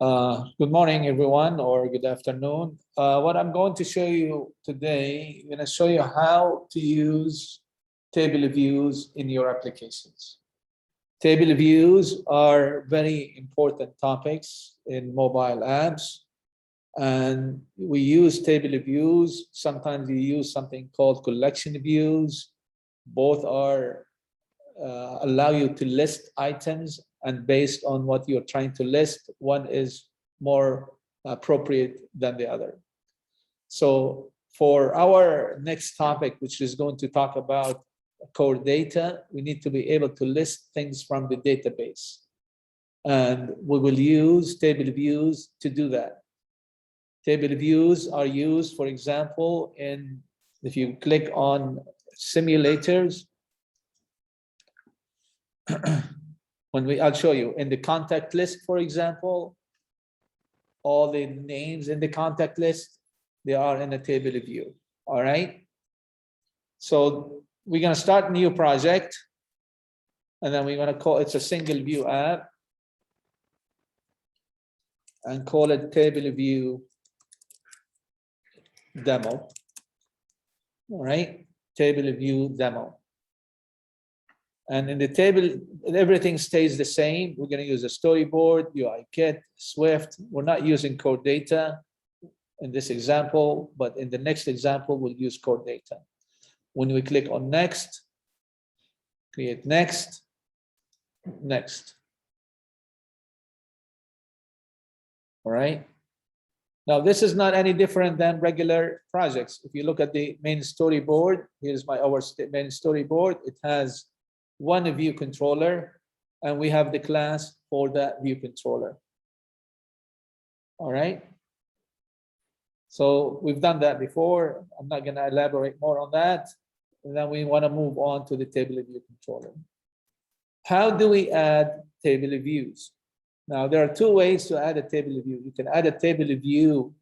Good morning, everyone, or good afternoon. What I'm going to show you today, I'm going to show you how to use table views in your applications. Table views are very important topics in mobile apps, and we use table views. Sometimes we use something called collection views. Both are allow you to list items, and based on what you're trying to list, one is more appropriate than the other. So for our next topic, which is going to talk about core data, we need to be able to list things from the database. And we will use table views to do that. Table views are used, for example, if you click on simulators, I'll show you in the contact list, for example, all the names in the contact list, they are in a table view. All right. So we're going to start a new project, and then we're going to call it's a single view app and call it table view demo. All right. Table view demo. And in the table, everything stays the same. We're going to use a storyboard, UIKit, Swift. We're not using core data in this example, but in the next example, we'll use core data. When we click on next, create next, next. All right. Now, this is not any different than regular projects. If you look at the main storyboard, here's our main storyboard. It has one view controller, and we have the class for that view controller. All right. So we've done that before. I'm not going to elaborate more on that. And then we want to move on to the table view controller. How do we add table views? Now, there are two ways to add a table view. You can add a table view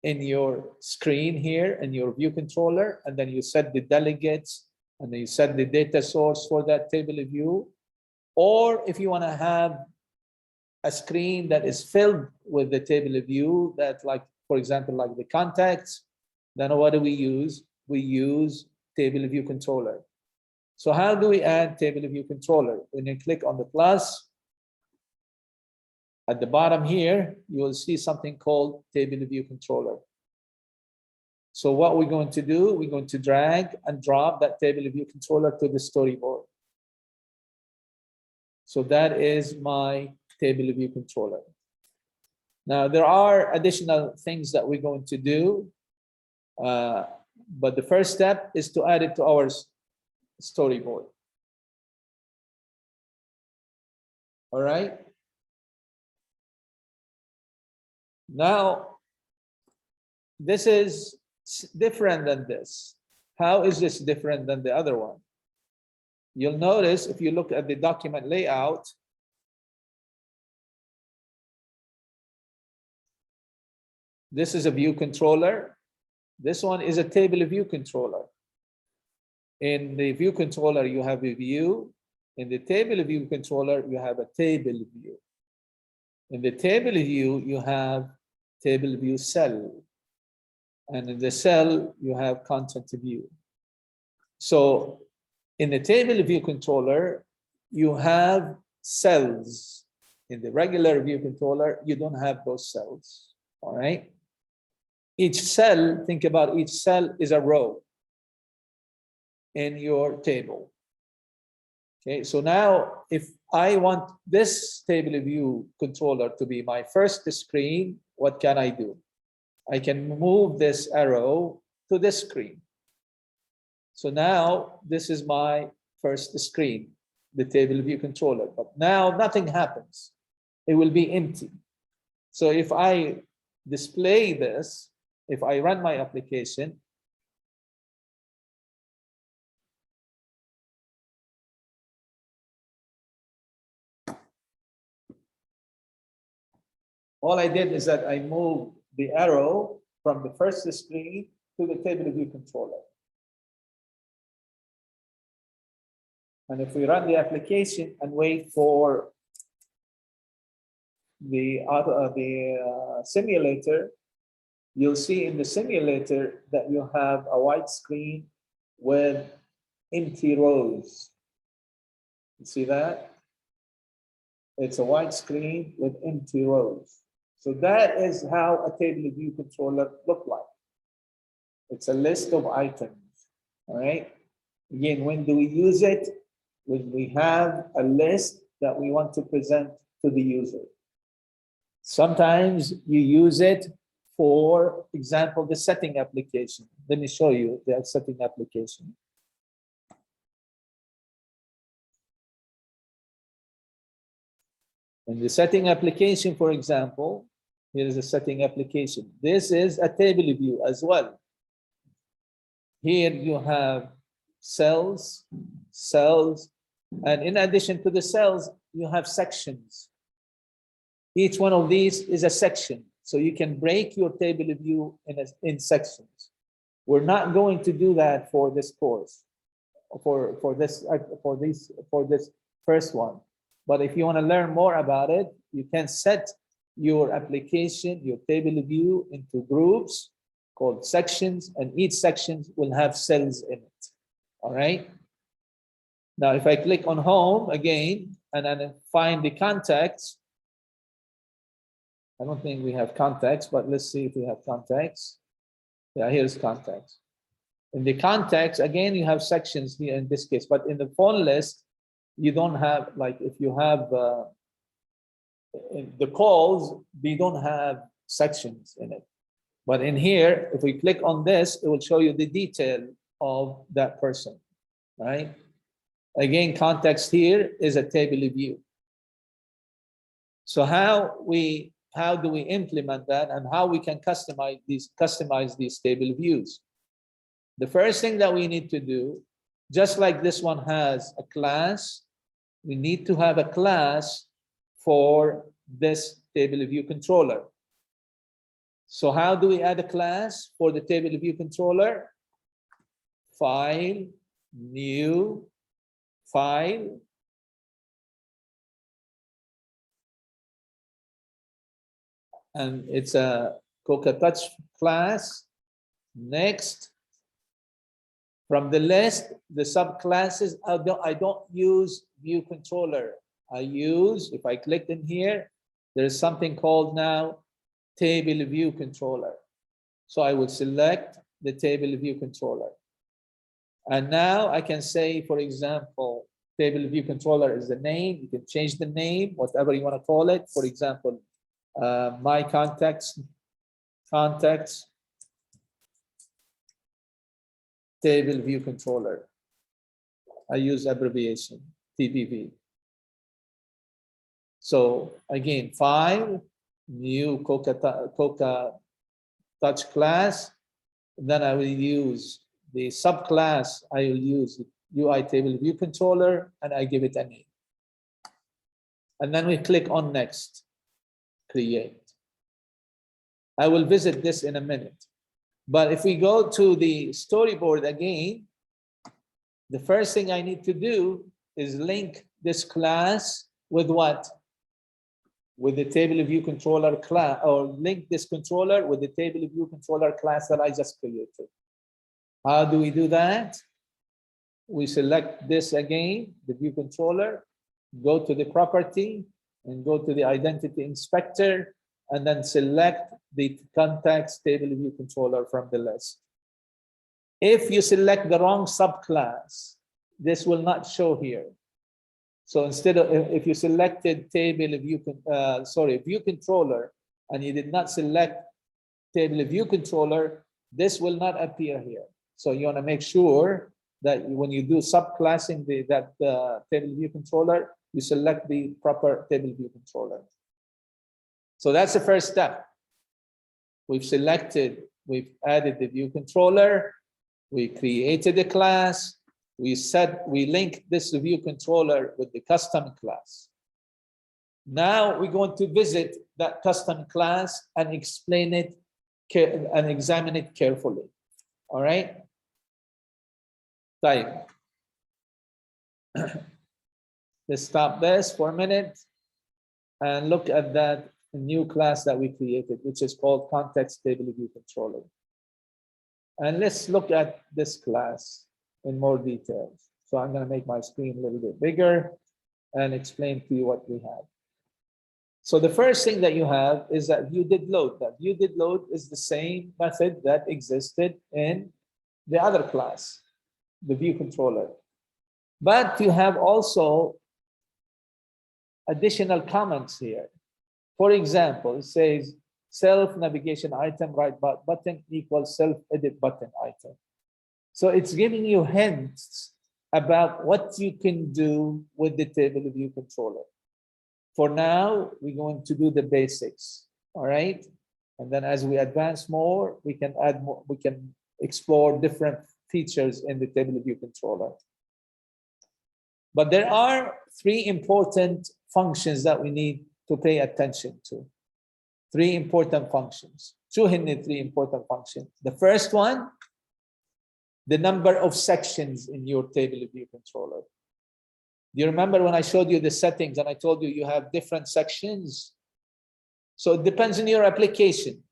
in your screen here in your view controller, and then you set the delegates, and then you set the data source for that table view. Or if you want to have a screen that is filled with the table view, that, like, for example, like the contacts, then what do we use? We use table view controller. So how do we add table view controller? When you click on the plus, at the bottom here, you will see something called table view controller. So what we're going to do, we're going to drag and drop that table view controller to the storyboard. So that is my table view controller. Now, there are additional things that we're going to do, but the first step is to add it to our storyboard. All right. Now, this is different than this. How is this different than the other one? You'll notice if you look at the document layout, this is a view controller. This one is a table view controller. In the view controller, you have a view. In the table view controller, you have a table view. In the table view, you have table view cell. And in the cell, you have content view. So in the table view controller, you have cells. In the regular view controller, you don't have those cells. All right. Each cell, think about each cell is a row in your table. Okay, so now if I want this table view controller to be my first screen, what can I do? I can move this arrow to this screen. So now this is my first screen, the table view controller. But now nothing happens. It will be empty. So if I display this, if I run my application, all I did is that I moved the arrow from the first screen to the table view controller. And if we run the application and wait for the simulator, you'll see in the simulator that you have a white screen with empty rows. You see that? It's a white screen with empty rows. So that is how a table view controller looks like. It's a list of items, all right? Again, when do we use it? When we have a list that we want to present to the user. Sometimes you use it for example, the setting application. Let me show you the setting application. In the setting application, for example, here is a setting application. This is a table view as well. Here you have cells, and in addition to the cells, you have sections. Each one of these is a section, so you can break your table view in sections. We're not going to do that for this course, for this first one. But if you want to learn more about it, you can set your application, your table view into groups called sections, and each section will have cells in it. All right. Now, if I click on home again and then find the contacts, I don't think we have contacts, but let's see if we have contacts. Yeah, here's contacts. In the contacts, again, you have sections here in this case, but in the phone list, you don't have, like if you have in the calls, they don't have sections in it. But in here, if we click on this, it will show you the detail of that person, right? Again, context here is a table view. So how do we implement that, and how we can customize these table views? The first thing that we need to do, just like this one has a class, we need to have a class for this table view controller. So how do we add a class for the table view controller? File, new, file. And it's a Coca Touch class. Next, from the list, the subclasses, I don't use view controller. I use, if I click in here, there's something called now table view controller. So I will select the table view controller. And now I can say, for example, table view controller is the name. You can change the name, whatever you want to call it. For example, my contacts, table view controller. I use abbreviation, TBV. So again, file, new Coca Touch class. Then I will use the subclass. I will use UI table view controller, and I give it a name. And then we click on next, create. I will visit this in a minute. But if we go to the storyboard again, the first thing I need to do is link this class with what? With the table view controller class, or link this controller with the table view controller class that I just created. How do we do that? We select this again, the view controller, go to the property, and go to the identity inspector, and then select the contacts table view controller from the list. If you select the wrong subclass, this will not show here. So instead of, if you selected view controller, and you did not select table view controller, this will not appear here. So you want to make sure that when you do subclassing table view controller, you select the proper table view controller. So that's the first step. We've added the view controller, we created a class, we linked this view controller with the custom class. Now we're going to visit that custom class and explain it and examine it carefully. All right? Time. Let's stop this for a minute. and look at that new class that we created, which is called Context Table View Controller. And let's look at this class in more details. So I'm going to make my screen a little bit bigger and explain to you what we have. So the first thing that you have is that viewDidLoad. That viewDidLoad is the same method that existed in the other class, the view controller. But you have also additional comments here. For example, it says self-navigation item right button equals self-edit button item. So it's giving you hints about what you can do with the table view controller. For now, we're going to do the basics, all right? And then as we advance more, we can add more, we can explore different features in the table view controller. But there are three important functions that we need to pay attention to. Three important functions. Three important functions. The first one, the number of sections in your table view controller. Do you remember when I showed you the settings and I told you you have different sections? So it depends on your application.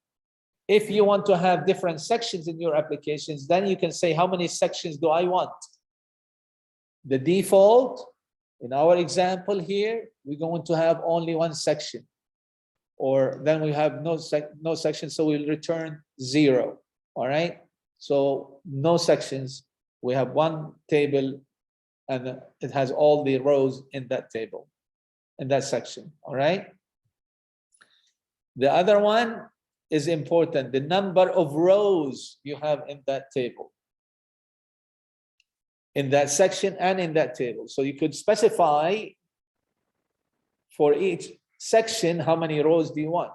If you want to have different sections in your applications, then you can say, how many sections do I want? The default, in our example here, we're going to have only one section. Or then we have no section, so we'll return 0, all right? So no sections, we have one table and it has all the rows in that table, in that section, all right? The other one is important, the number of rows you have in that table, in that section and in that table. So you could specify for each section, how many rows do you want?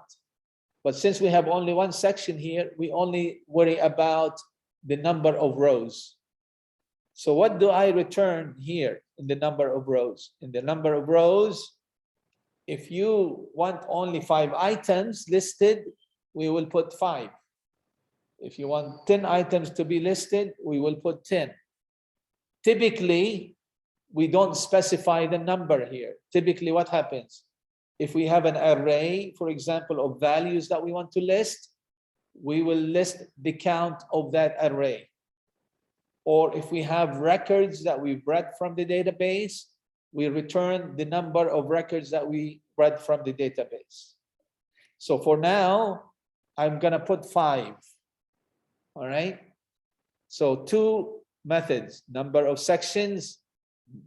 But since we have only one section here, we only worry about the number of rows. So what do I return here in the number of rows? In the number of rows, if you want only 5 items listed, we will put 5. If you want 10 items to be listed, we will put 10. Typically, we don't specify the number here. Typically, what happens? If we have an array, for example, of values that we want to list, we will list the count of that array. Or if we have records that we've read from the database, we return the number of records that we read from the database. So for now, I'm going to put 5. All right. So 2 methods, number of sections,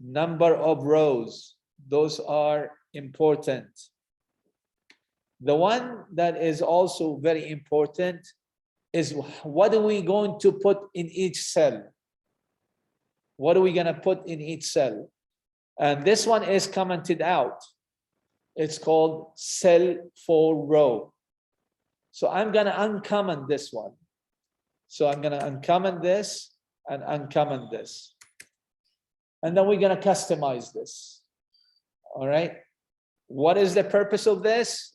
number of rows. Those are important. The one that is also very important is what are we going to put in each cell? What are we going to put in each cell? And this one is commented out. It's called cell for row. So I'm going to uncomment this one. So I'm going to uncomment this and uncomment this. And then we're going to customize this. All right. What is the purpose of this?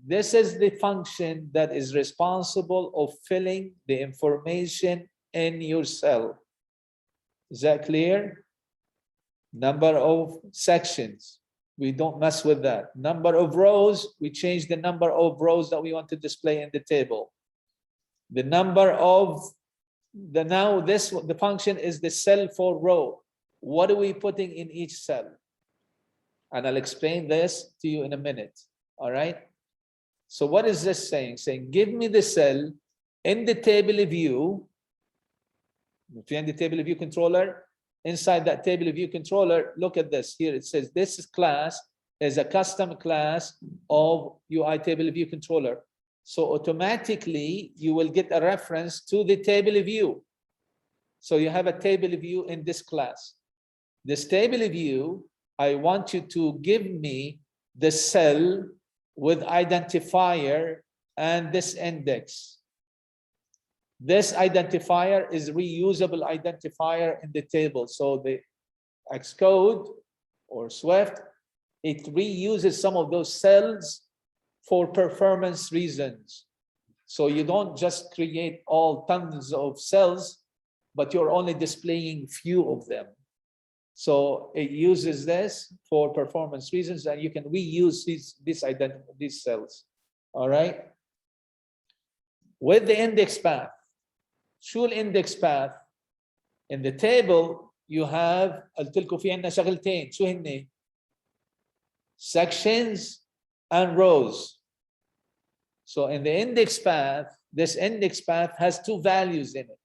This is the function that is responsible of filling the information in your cell. Is that clear? Number of sections, we don't mess with that. Number of rows, we change the number of rows that we want to display in the table. The number of the function is the cell for row. What are we putting in each cell? And I'll explain this to you in a minute. All right. So what is this saying? Saying, give me the cell in the table view. If you're in the table view controller, inside that table view controller, look at this. Here it says this class is a custom class of UI table view controller. So automatically you will get a reference to the table view. So you have a table view in this class. This table view, I want you to give me the cell with identifier and this index. This identifier is reusable identifier in the table. So the Xcode or Swift, it reuses some of those cells for performance reasons. So you don't just create all tons of cells, but you're only displaying few of them. So it uses this for performance reasons, and you can reuse these cells. All right. With the index path, شو index path? In the table you have قلت لكم في عندنا شغلتين شو هن؟ Sections and rows. So in the index path, this index path has two values in it,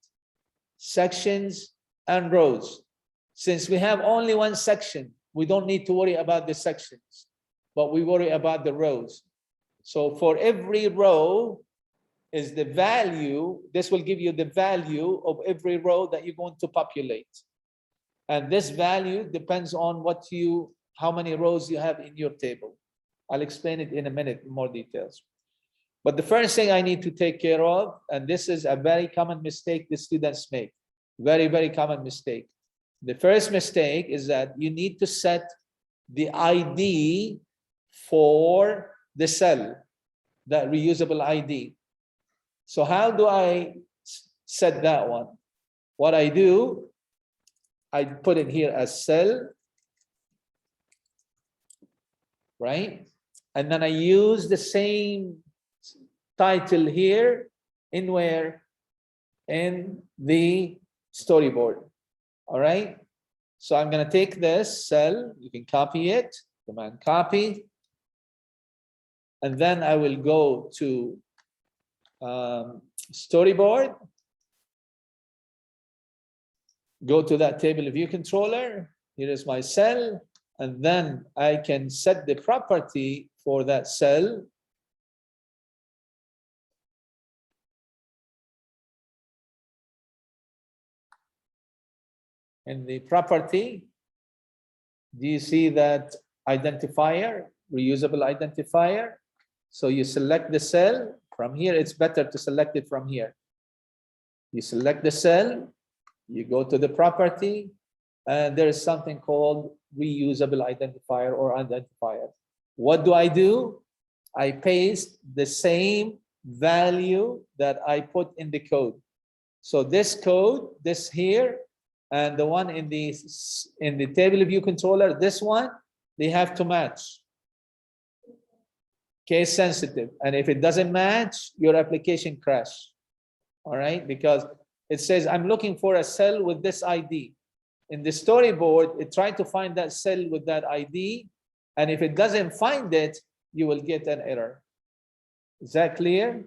sections and rows. Since we have only one section, we don't need to worry about the sections, but we worry about the rows. So for every row is the value, this will give you the value of every row that you're going to populate. And this value depends on how many rows you have in your table. I'll explain it in a minute in more details. But the first thing I need to take care of, and this is a very common mistake the students make, very, very common mistake. The first mistake is that you need to set the ID for the cell, that reusable ID. So how do I set that one? What I do, I put it here as cell, right? And then I use the same title here in where? In the storyboard. All right. So I'm going to take this cell, you can copy it, command copy. And then I will go to storyboard, go to that table view controller. Here is my cell. And then I can set the property for that cell. In the property, do you see that identifier, reusable identifier? So you select the cell. From here, it's better to select it from here. You select the cell, you go to the property, and there is something called reusable identifier or identifier. What do? I paste the same value that I put in the code. So this code, this here, and the one in the table view controller, this one, they have to match. Case sensitive. And if it doesn't match, your application crash. All right, because it says I'm looking for a cell with this ID. In the storyboard, it tried to find that cell with that ID, and if it doesn't find it, you will get an error. Is that clear?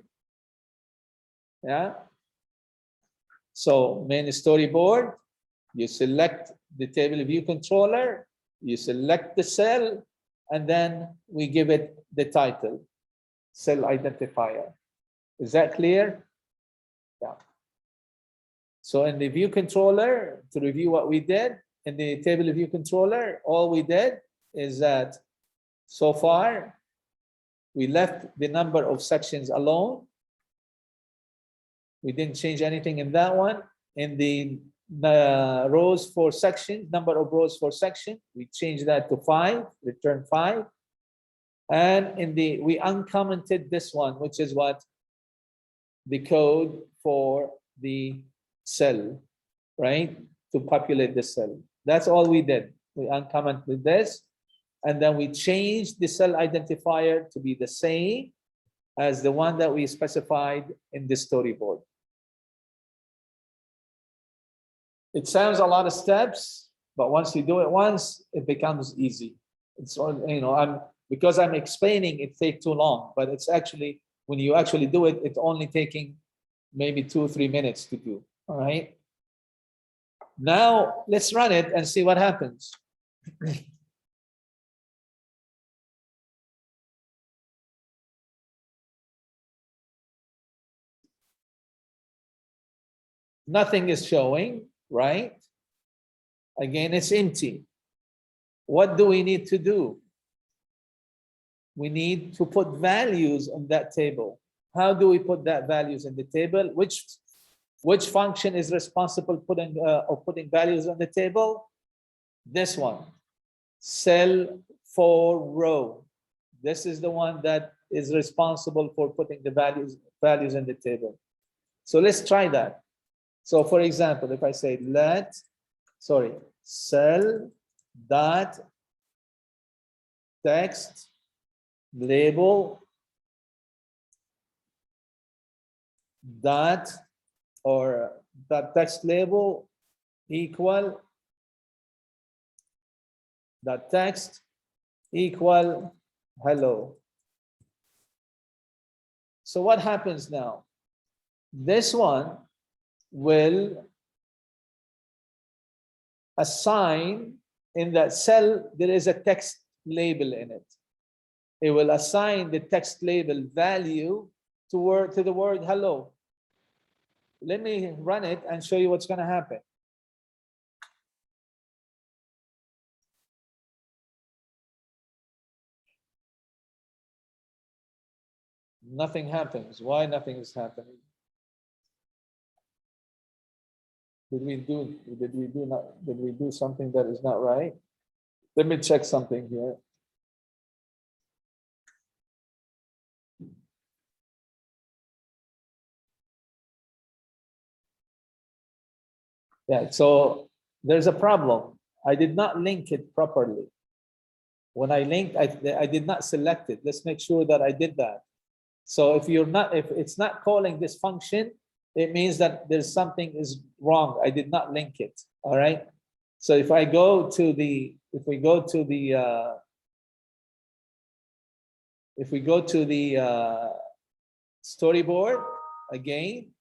Yeah. So main storyboard, you select the table view controller, you select the cell, and then we give it the title, cell identifier. Is that clear? Yeah. So in the view controller, to review what we did, in the table view controller, all we did is that so far, we left the number of sections alone. We didn't change anything in that one. In the rows for section, number of rows for section, we changed that to 5, return 5. And we uncommented this one, which is what? The code for the cell, right? To populate the cell. That's all we did. We uncommented this, and then we changed the cell identifier to be the same as the one that we specified in the storyboard. It sounds a lot of steps, but once you do it once, it becomes easy. It's, you know, because I'm explaining, it takes too long, but it's actually, when you actually do it, it's only taking maybe 2 or 3 minutes to do. All right. Now let's run it and see what happens. Nothing is showing, right? Again, it's empty. What do we need to do? We need to put values on that table. How do we put that values in the table? Which function is responsible of putting values on the table? This one, cell for row. This is the one that is responsible for putting the values in the table. So let's try that. So for example, if I say cell dot text label dot or dot text label equal dot text equal hello. So what happens now? This one will assign in that cell, there is a text label in it. It will assign the text label value to the word hello. Let me run it and show you what's going to happen. Nothing happens. Why nothing is happening? Did we do something that is not right? Let me check something here. Yeah, so there's a problem. I did not link it properly. When I linked, I did not select it. Let's make sure that I did that. So if it's not calling this function, it means that there's something is wrong. I did not link it. All right. So if we go to the storyboard again,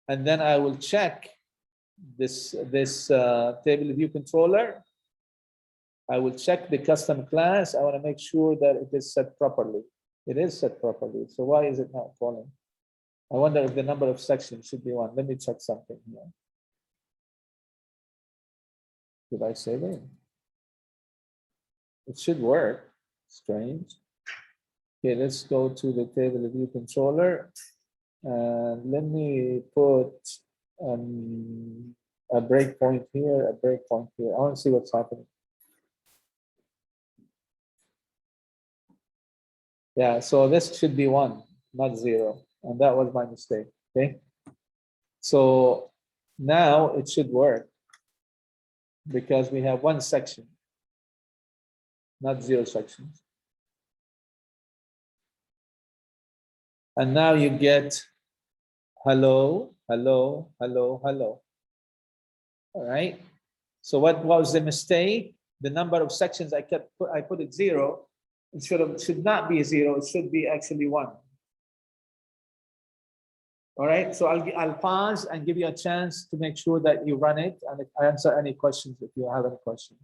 and then I will check this table view controller. I will check the custom class. I want to make sure that it is set properly. It is set properly. So why is it not calling? I wonder if the number of sections should be 1. Let me check something here. Did I save it? It should work. Strange. Okay, let's go to the table view controller. And let me put a breakpoint here, a breakpoint here. I want to see what's happening. Yeah, so this should be 1, not 0. And that was my mistake, okay? So now it should work because we have 1 section, not 0 sections. And now you get hello, hello, hello, hello. All right. So what was the mistake? The number of sections I put it 0. It should not be 0. It should be actually 1. All right. So I'll pause and give you a chance to make sure that you run it and answer any questions if you have any questions.